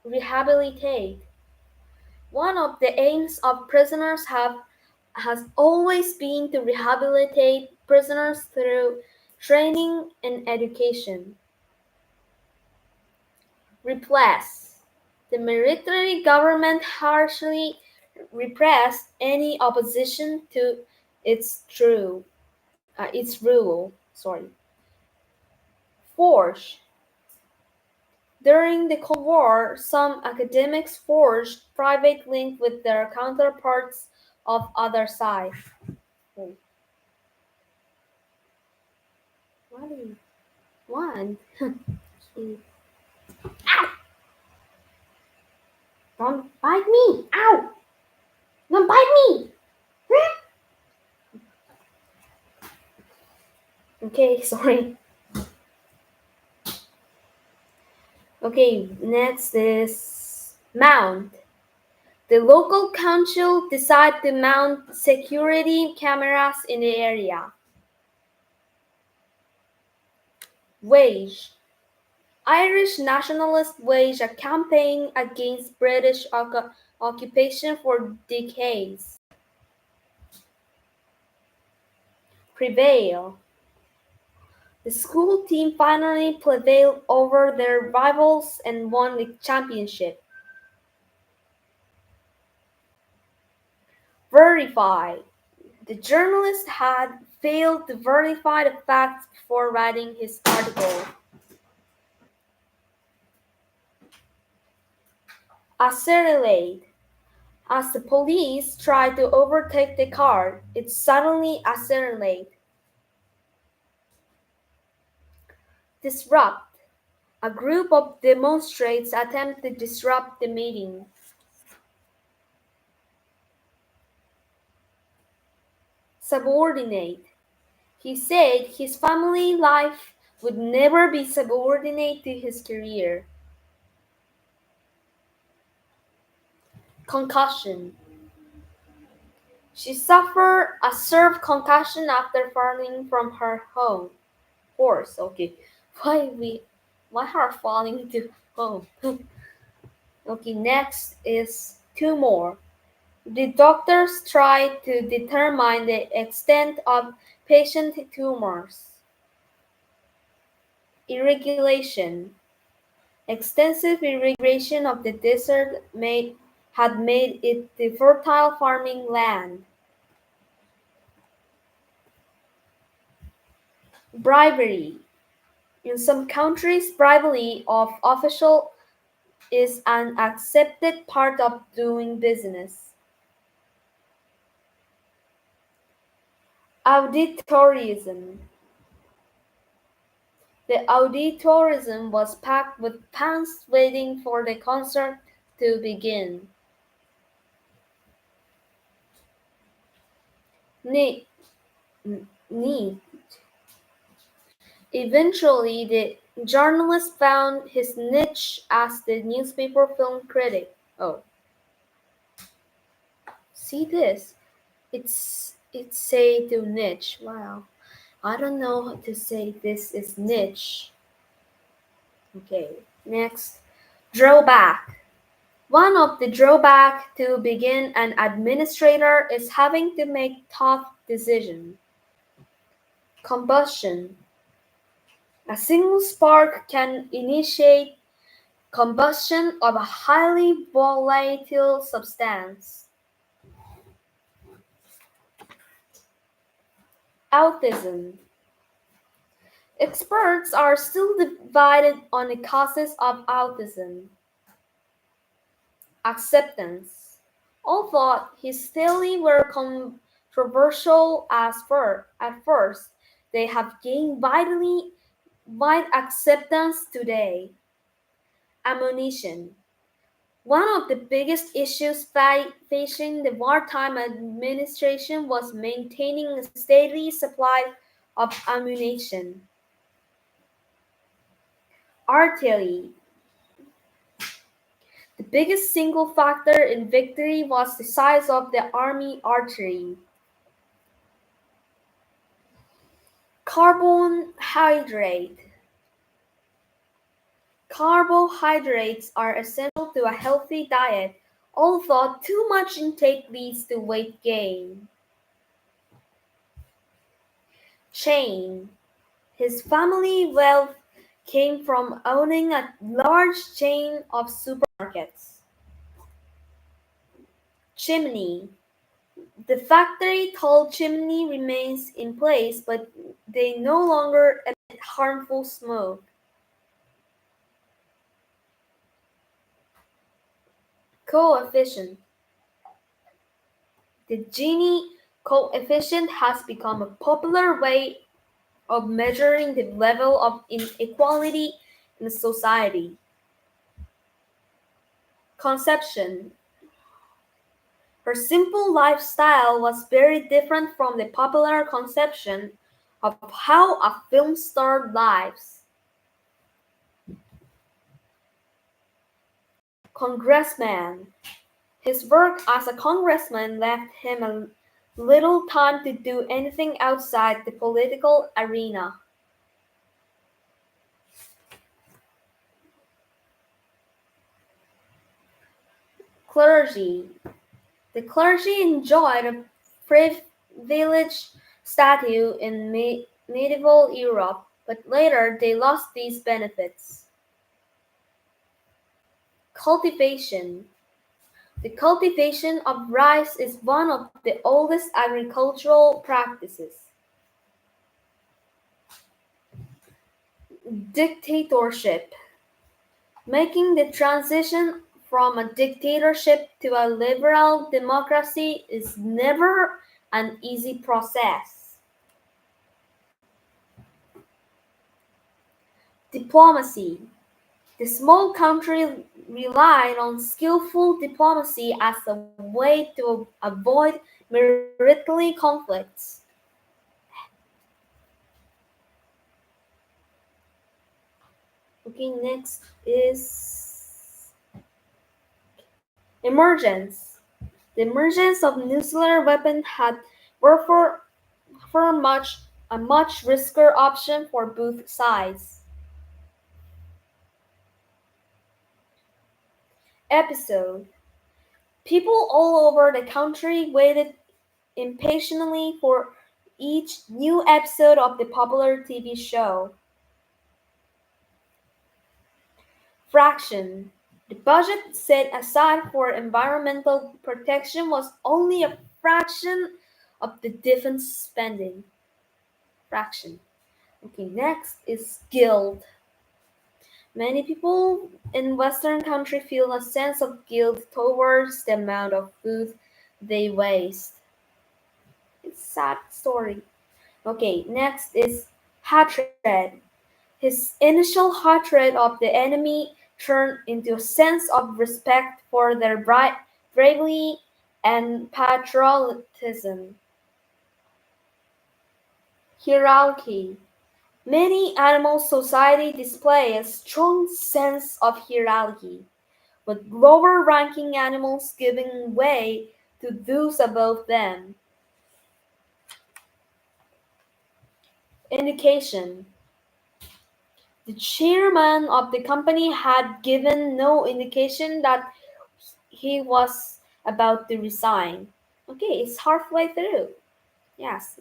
rehabilitate. One of the aims of prisoners has always been to rehabilitate prisoners through training and education. Repress. The military government harshly repressed any opposition to its rule. Forge. During the Cold War, some academics forged private links with their counterparts of other sides. What do you want? Ow! Don't bite me! Ow! Don't bite me! Okay, sorry. Okay, next is mount. The local council decided to mount security cameras in the area. Wage. Irish nationalists waged a campaign against British occupation for decades. Prevail. The school team finally prevailed over their rivals and won the championship. Verify. The journalist had failed to verify the facts before writing his article. Accelerate. As the police tried to overtake the car, it suddenly accelerated. Disrupt. A group of demonstrators attempted to disrupt the meeting. Subordinate. He said his family life would never be subordinate to his career. Concussion. She suffered a severe concussion after falling from her horse. Okay, why her falling to home? Okay, next is two more. The doctors tried to determine the extent of patient tumors. Irrigation. Extensive irrigation of the desert had made it the fertile farming land. Bribery. In some countries, bribery of officials is an accepted part of doing business. Auditorism. The auditorium was packed with fans waiting for the concert to begin. Need. Eventually, the journalist found his niche as the newspaper film critic. Oh, see this? It's say to niche. Wow, I don't know how to say this is niche. Okay, next, drawback. One of the drawbacks to being an administrator is having to make tough decisions. Combustion. A single spark can initiate combustion of a highly volatile substance. Autism. Experts are still divided on the causes of autism. Acceptance. Although his theories were controversial at first, they have gained wide acceptance today. Ammunition. One of the biggest issues facing the wartime administration was maintaining a steady supply of ammunition. Artillery. The biggest single factor in victory was the size of the army artillery. Carbohydrate. Carbohydrates are essential to a healthy diet, although too much intake leads to weight gain. Chain. His family wealth came from owning a large chain of supermarkets. Chimney. The factory-tall chimney remains in place, but they no longer emit harmful smoke. Coefficient. The Gini coefficient has become a popular way of measuring the level of inequality in society. Conception. Her simple lifestyle was very different from the popular conception of how a film star lives. Congressman. His work as a congressman left him a little time to do anything outside the political arena. Clergy. The clergy enjoyed a privileged status in medieval Europe, but later they lost these benefits. Cultivation. The cultivation of rice is one of the oldest agricultural practices. Dictatorship. Making the transition from a dictatorship to a liberal democracy is never an easy process. Diplomacy. The small country relied on skillful diplomacy as a way to avoid maritime conflicts. Okay, next is emergence. The emergence of nuclear weapons had therefore a much riskier option for both sides. Episode. People all over the country waited impatiently for each new episode of the popular TV show. Fraction. The budget set aside for environmental protection was only a fraction of the defense spending. Fraction. Okay, next is guilt. Many people in Western country feel a sense of guilt towards the amount of food they waste. It's a sad story. Okay, next is hatred. His initial hatred of the enemy turned into a sense of respect for their bravery and patriotism. Hierarchy. Many animal societies display a strong sense of hierarchy, with lower-ranking animals giving way to those above them. Indication. The chairman of the company had given no indication that he was about to resign. Okay, it's halfway through. Yes.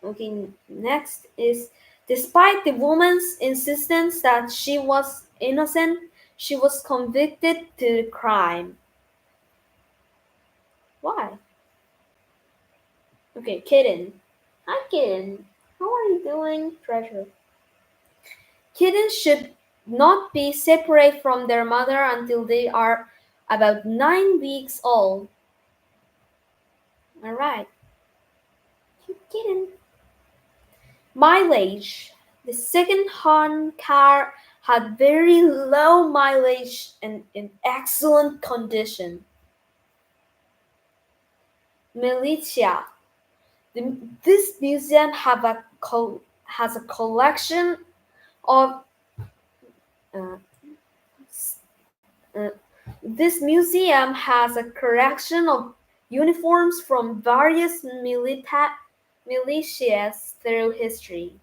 Okay, next is despite the woman's insistence that she was innocent, she was convicted to the crime. Why? Okay, Kitten. Hi, Kitten. How are you doing, treasure? Kittens should not be separate from their mother until they are about 9 weeks old. All right. Kitten. Mileage. The second-hand car had very low mileage and in excellent condition. Militia. This museum has a collection of this museum has a collection of uniforms from various militias through history.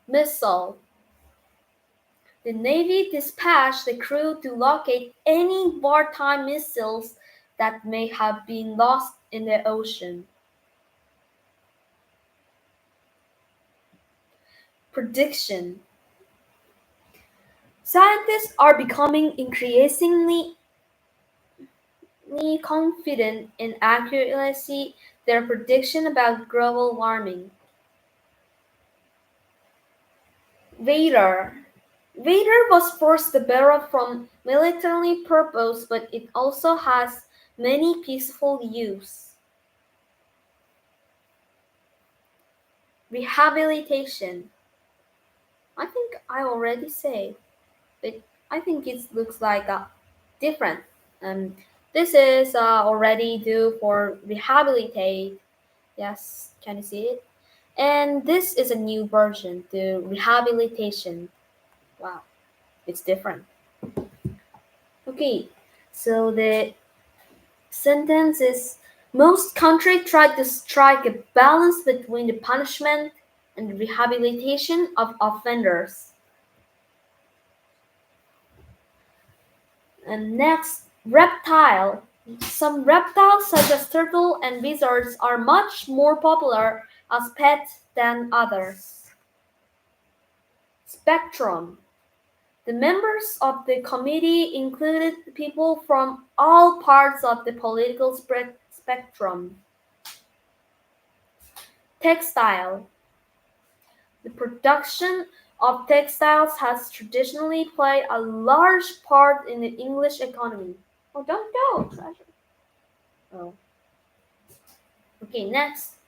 Missile. The Navy dispatched the crew to locate any wartime missiles that may have been lost in the ocean. Prediction. Scientists are becoming increasingly confident in accuracy their prediction about global warming. Vader. Vader was first developed from military purpose, but it also has many peaceful use. Rehabilitation. I think I already said, but I think it looks like different. This is already due for rehabilitate. Yes, can you see it? And this is a new version, the rehabilitation. Wow, it's different. Okay, so the sentence is most countries try to strike a balance between the punishment and rehabilitation of offenders. And next, reptile. Some reptiles such as turtle and lizards are much more popular as pets than others. Spectrum. The members of the committee included people from all parts of the political spectrum. Textile. The production of textiles has traditionally played a large part in the English economy. Oh, don't go, treasure. Oh. Okay, next.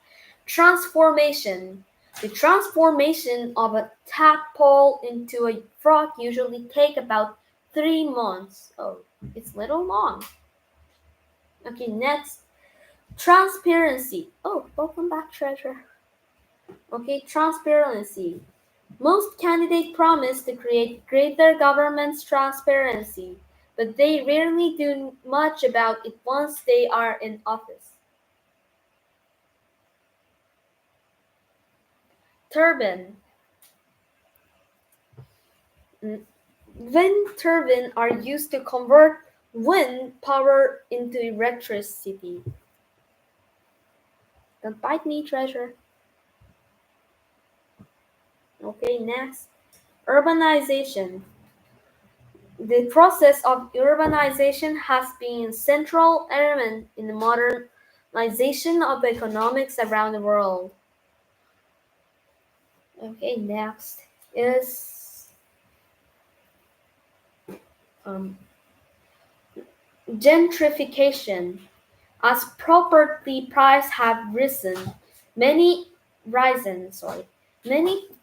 Transformation. The transformation of a tadpole into a frog usually take about 3 months. Oh, it's a little long. Okay, next. Transparency. Oh, welcome back, treasure. Okay, transparency. Most candidates promise to create greater government transparency, but they rarely do much about it once they are in office. Turbine. Wind turbines are used to convert wind power into electricity. Don't bite me, treasure. Okay, next. Urbanization. The process of urbanization has been a central element in the modernization of economics around the world. Okay, next is gentrification. As property prices have risen, many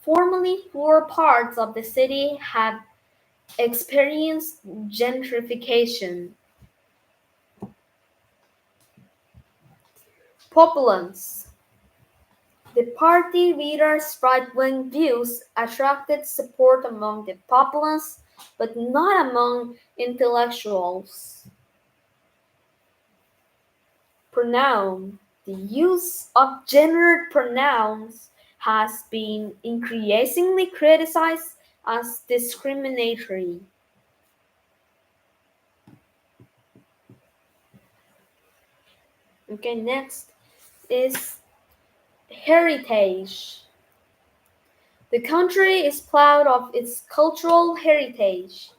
formerly poor parts of the city have experienced gentrification. Populace. The party leader's right-wing views attracted support among the populace, but not among intellectuals. Pronoun. The use of gendered pronouns has been increasingly criticized as discriminatory. Okay, next is heritage. The country is proud of its cultural heritage,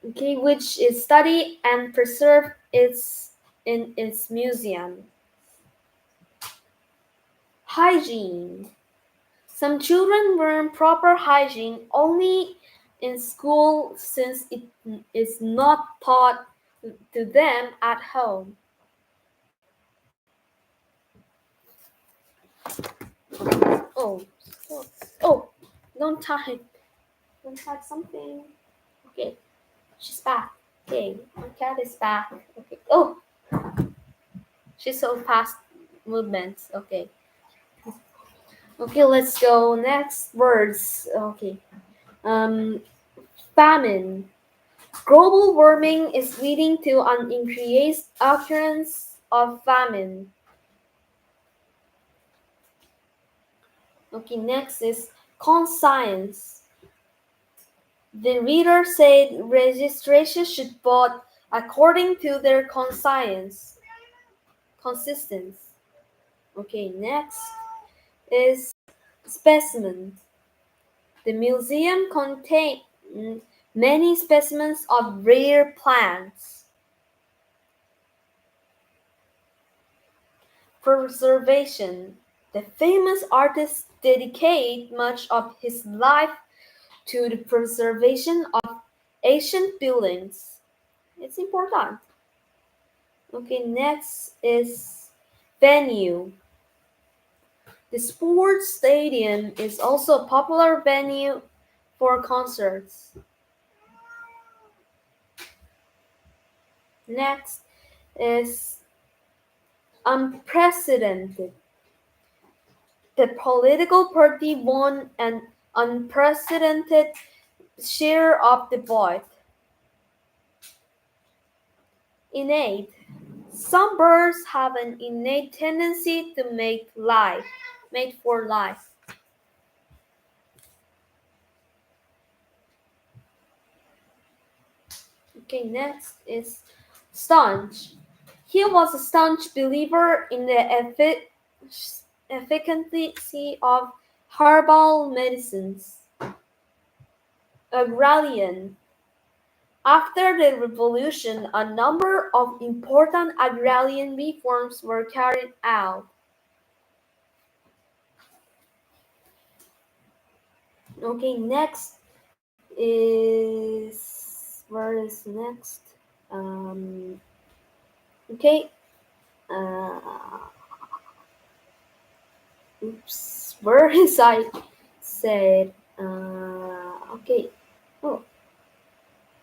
which is studied and preserved in its museum. Hygiene. Some children learn proper hygiene only in school since it is not taught to them at home. Oh, don't type something. Okay, she's back. Okay, my cat is back. Okay. Oh, she's so fast movements. Okay. Okay, let's go next words. Okay. Famine. Global warming is leading to an increased occurrence of famine. Okay, next is conscience. The reader said registration should vote according to their conscience. Consistence. Okay, next is specimens. The museum contained many specimens of rare plants. Preservation. The famous artist dedicated much of his life to the preservation of ancient buildings. It's important. Okay, next is venue. The sports stadium is also a popular venue for concerts. Next is unprecedented. The political party won an unprecedented share of the vote. Innate. Some birds have an innate tendency to mate for life. Okay, next is staunch. He was a staunch believer in the efficacy of herbal medicines. Agrarian. After the revolution, a number of important agrarian reforms were carried out. Okay, next is where is next? Okay. Oops. Where is I said? Okay. Oh,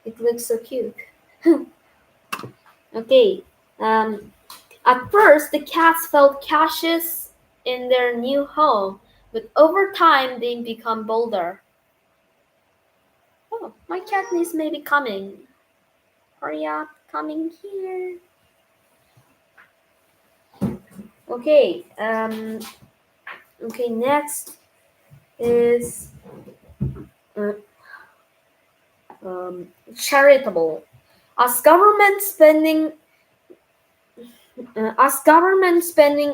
it looks so cute. Okay. At first, the cats felt cautious in their new home, but over time, they become bolder. Oh, my cat is maybe coming. Hurry up, coming here. Okay. Okay. Next is charitable. As government spending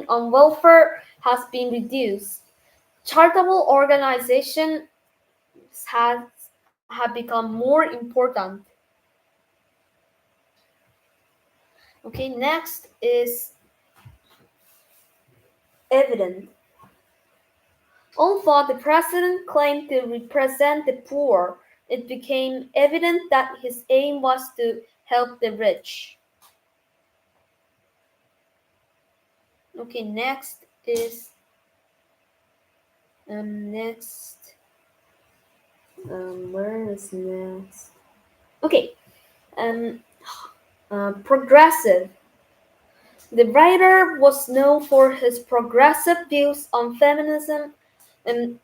on welfare has been reduced, charitable organizations have become more important. Okay, next is evident. Although the president claimed to represent the poor, it became evident that his aim was to help the rich. Okay, next is where is next? Okay, progressive. The writer was known for his progressive views on feminism and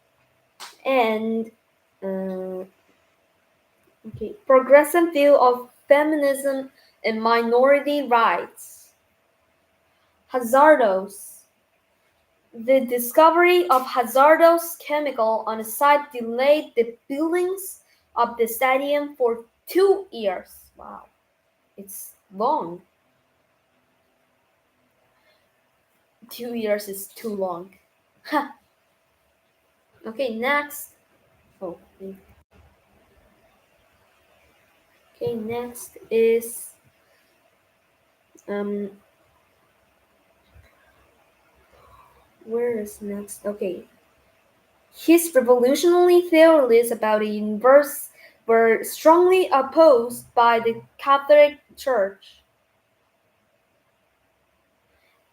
progressive view of feminism and minority rights. Hazardous. The discovery of hazardous chemical on a site delayed the buildings of the stadium for 2 years. Wow, it's long. 2 years is too long. Okay, next. Oh, okay, next is where is next? Okay. His revolutionary theories about the universe were strongly opposed by the Catholic Church.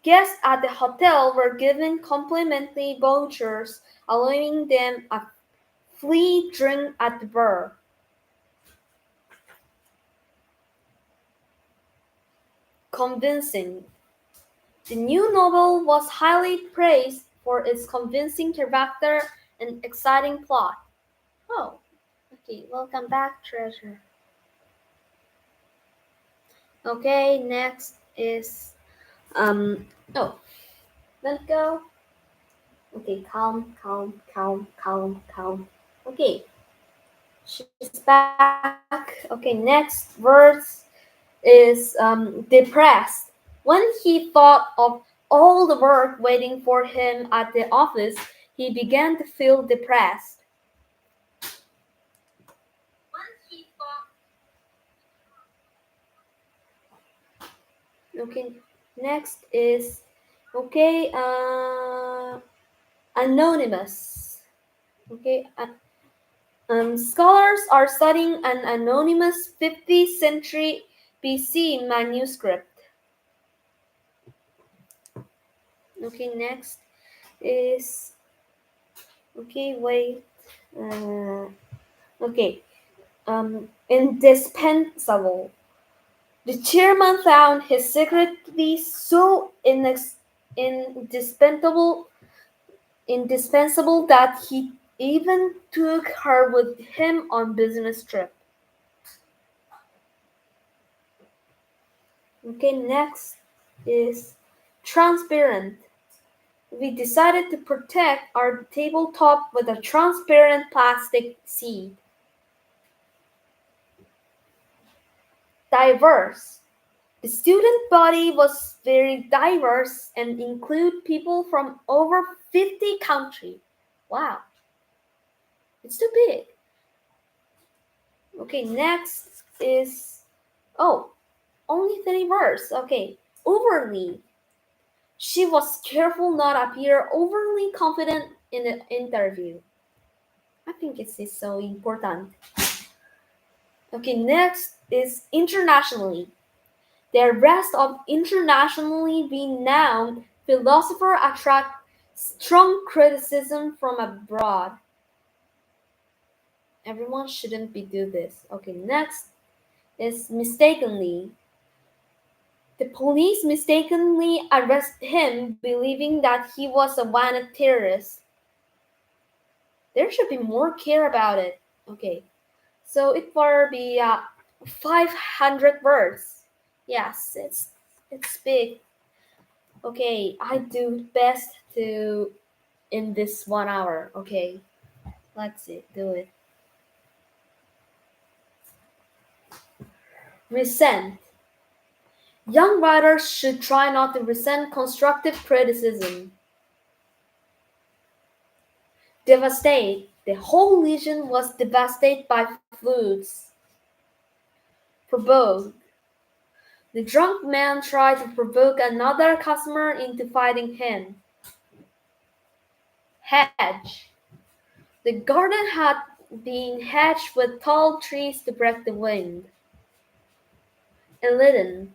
Guests at the hotel were given complimentary vouchers, allowing them a free drink at the bar. Convincing. The new novel was highly praised for its convincing character and exciting plot. Oh, okay, welcome back, treasure. Okay, next is oh, let go. Okay, calm. Okay, she's back. Okay, next verse is depressed. When he thought of all the work waiting for him at the office, he began to feel depressed. Okay, next is okay, anonymous. Okay, scholars are studying an anonymous 5th century BC manuscript. Okay, next is okay. Wait. Okay. Indispensable. The chairman found his secretary so indispensable that he even took her with him on business trip. Okay, next is transparent. We decided to protect our tabletop with a transparent plastic sheet. Diverse. The student body was very diverse and include people from over 50 countries. Wow, it's too big. Okay, next is only 30 words. Okay, overly. She was careful not appear overly confident in the interview. I think it is so important. Okay, next is internationally. The arrest of internationally renowned philosopher attract strong criticism from abroad. Everyone shouldn't be do this. Okay, next is mistakenly. The police mistakenly arrest him, believing that he was a wanted terrorist. There should be more care about it. Okay, so it will be 500 words. Yes, it's big. Okay, I do best to in this 1 hour. Okay, let's see, do it. Resent. Young writers should try not to resent constructive criticism. Devastate. The whole region was devastated by floods. Provoke. The drunk man tried to provoke another customer into fighting him. Hedge. The garden had been hedged with tall trees to break the wind. Enlighten.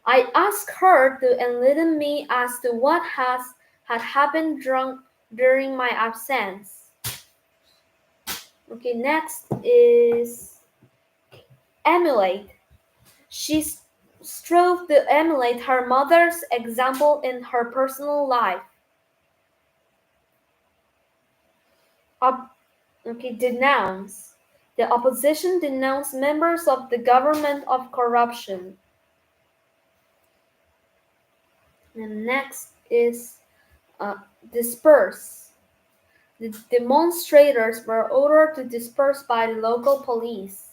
I asked her to enlighten me as to what had happened during my absence. Okay, next is emulate. She strove to emulate her mother's example in her personal life. Denounce. The opposition denounced members of the government of corruption. And next is disperse. The demonstrators were ordered to disperse by the local police.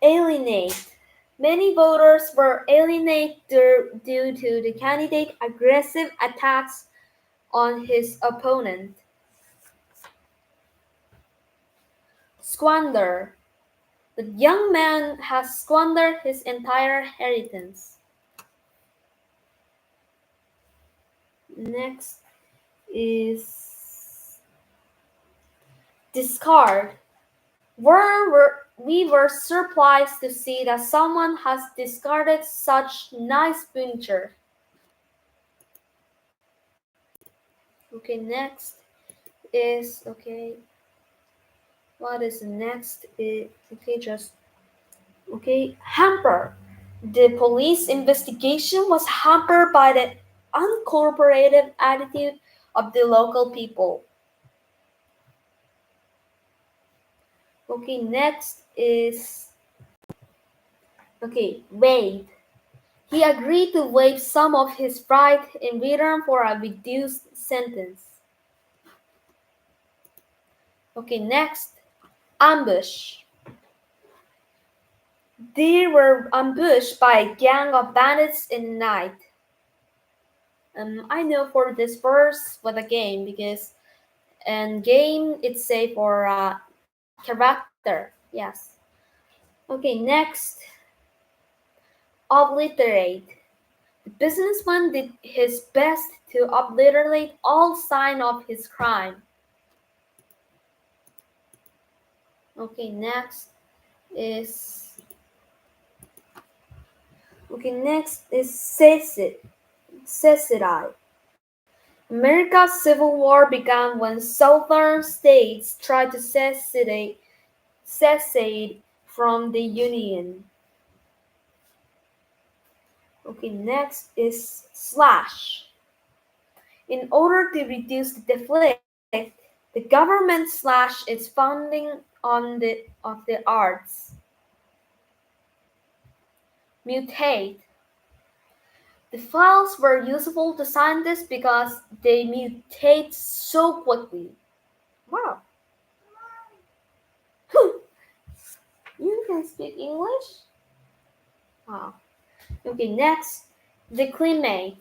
Alienate. Many voters were alienated due to the candidate's aggressive attacks on his opponent. Squander. The young man has squandered his entire inheritance. Next is discard. We were surprised to see that someone has discarded such nice furniture. Okay, next is what is next? Hamper. The police investigation was hampered by the uncooperative attitude of the local people. Okay, next is wait. He agreed to waive some of his right in return for a reduced sentence. Okay, next, ambush. They were ambushed by a gang of bandits in the night. I know for this verse what a game, because and game it's say for character. Yes. Okay, next, obliterate. The businessman did his best to obliterate all sign of his crime. Okay, next is secession. America's Civil War began when southern states tried to secede from the Union. Okay, next is slash. In order to reduce the deficit, the government slashed its funding of the arts. Mutate. The files were useful to scientists because they mutate so quickly. Wow. You can speak English? Wow. Okay, next, decimate.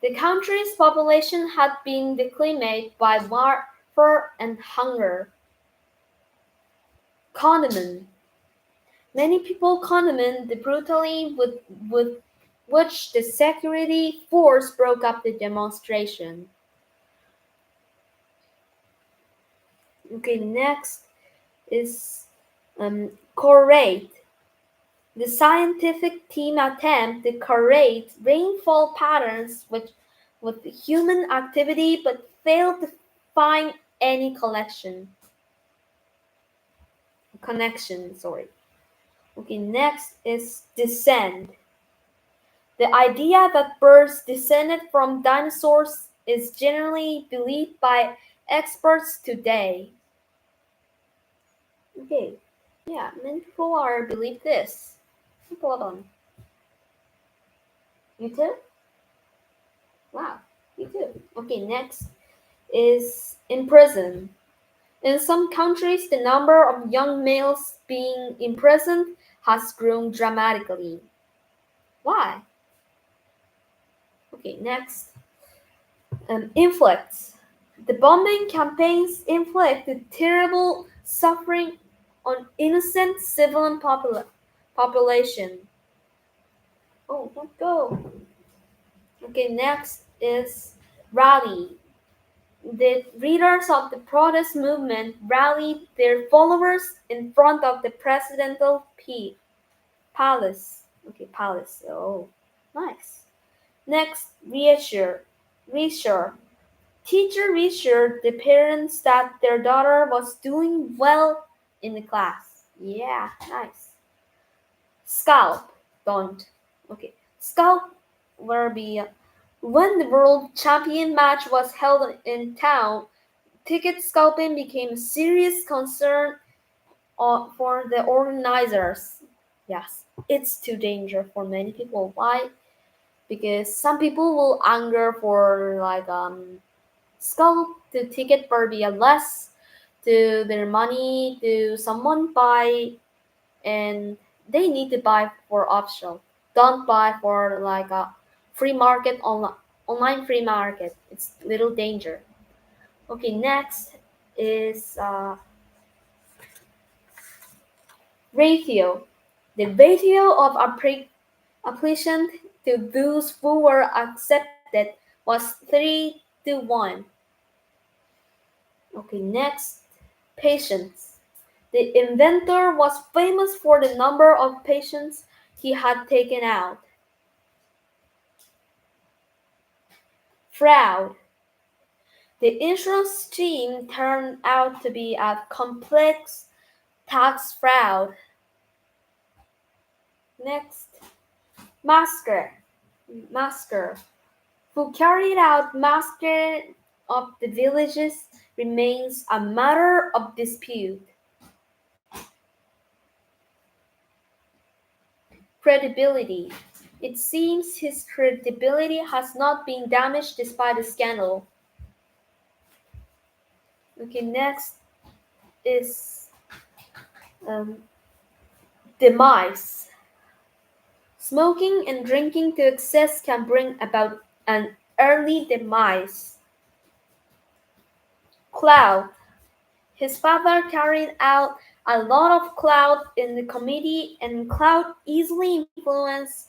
The country's population had been decimated by warfare and hunger. Condiment. Many people condemned the brutality with which the security force broke up the demonstration. Okay, next is correlate. The scientific team attempt to correlate rainfall patterns with human activity, but failed to find any connection. Okay, next is descent. The idea that birds descended from dinosaurs is generally believed by experts today. Okay, yeah, many people believe this. Hold on. You too? Wow, you too. Okay, next is imprison. In some countries, the number of young males being imprisoned has grown dramatically. Why? Okay, next. Inflicts. The bombing campaigns inflicted terrible suffering on innocent civilian population. Oh, don't go. Okay, next is rally. The leaders of the protest movement rallied their followers in front of the presidential palace. Okay, palace. Oh, nice. Next, reassure. Teacher reassured the parents that their daughter was doing well in the class. Yeah, nice. Scalp. Don't. Okay. Scalp will be when the world champion match was held in town. Ticket scalping became a serious concern for the organizers. Yes, it's too dangerous for many people. Why? Because some people will anger for scalp the ticket for be less to their money to someone buy, and they need to buy for optional. Don't buy for a free market online free market. It's little danger. Okay, next is ratio. The ratio of applicants to those who were accepted was 3-1. Okay, next, patients. The inventor was famous for the number of patients he had taken out. Fraud. The insurance scheme turned out to be a complex tax fraud. Next, masker, who carried out massacre of the villages remains a matter of dispute. Credibility. It seems his credibility has not been damaged despite the scandal. Okay, next is demise. Smoking and drinking to excess can bring about an early demise. Cloud. His father carried out a lot of clout in the committee, and clout easily influenced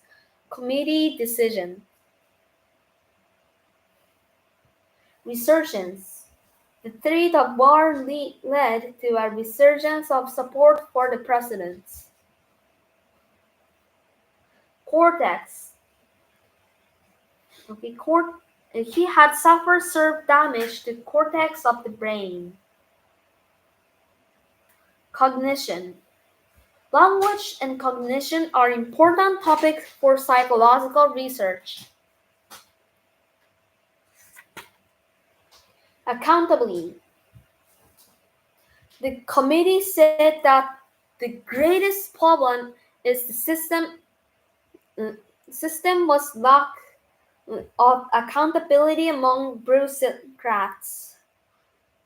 committee decision. Resurgence. The threat of war led to a resurgence of support for the president. Cortex. Okay, he had suffered severe damage to the cortex of the brain. Cognition. Language and cognition are important topics for psychological research. Accountability. The committee said that the greatest problem is the system was lack of accountability among bureaucrats.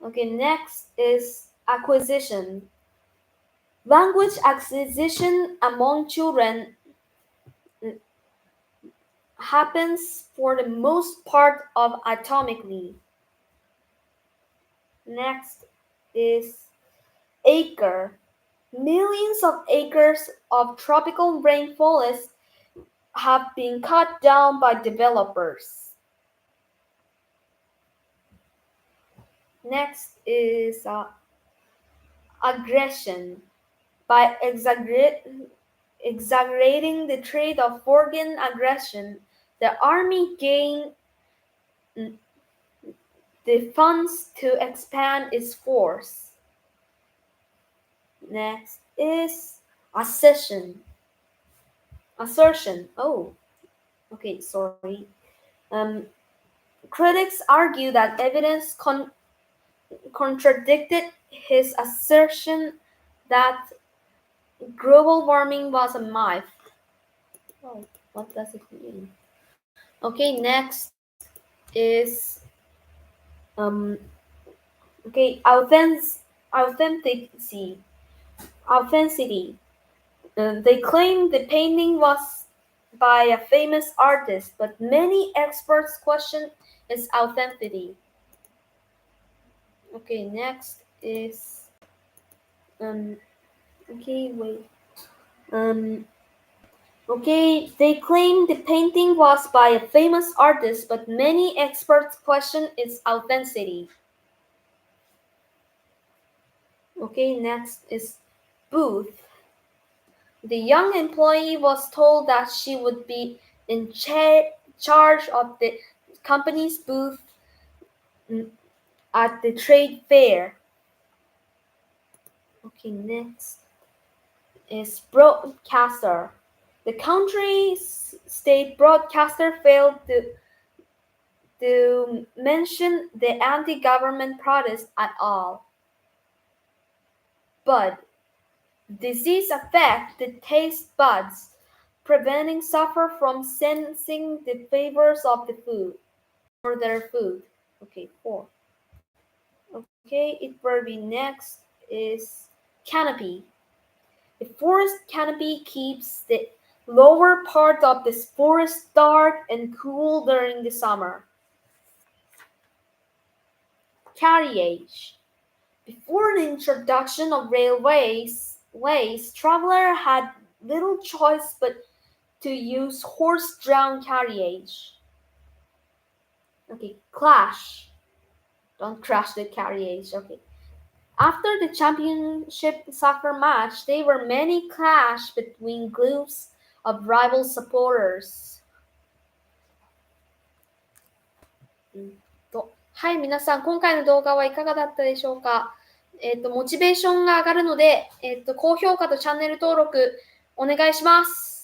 Okay, next is acquisition. Language acquisition among children happens for the most part atomically. Next is acre. Millions of acres of tropical rainforest have been cut down by developers. Next is aggression. By exaggerating the trait of foreign aggression, the army gained the funds to expand its force. Next is assertion. Oh, okay, sorry. Critics argue that evidence contradicted his assertion that global warming was a myth. Oh, what does it mean? Okay, next is authenticity. They claim the painting was by a famous artist, but many experts question its authenticity. Okay, next is they claim the painting was by a famous artist, but many experts question its authenticity. Okay, next is booth. The young employee was told that she would be in charge of the company's booth at the trade fair. Okay, next is broadcaster. The country's state broadcaster failed to mention the anti-government protest at all. Bud. Disease affects the taste buds, preventing suffer from sensing the flavors of the food or their food. Okay, 4. Okay, it will be next is canopy. The forest canopy keeps the lower part of the forest dark and cool during the summer. Carriage. Before the introduction of railways, traveler had little choice but to use horse-drawn carriage. Okay, clash. Don't crash the carriage. Okay. After the championship soccer match, there were many clash between groups of rival supporters. はい、皆さん、今回の動画はいかがだったでしょうか。モチベーションが上がるので、高評価とチャンネル登録お願いします。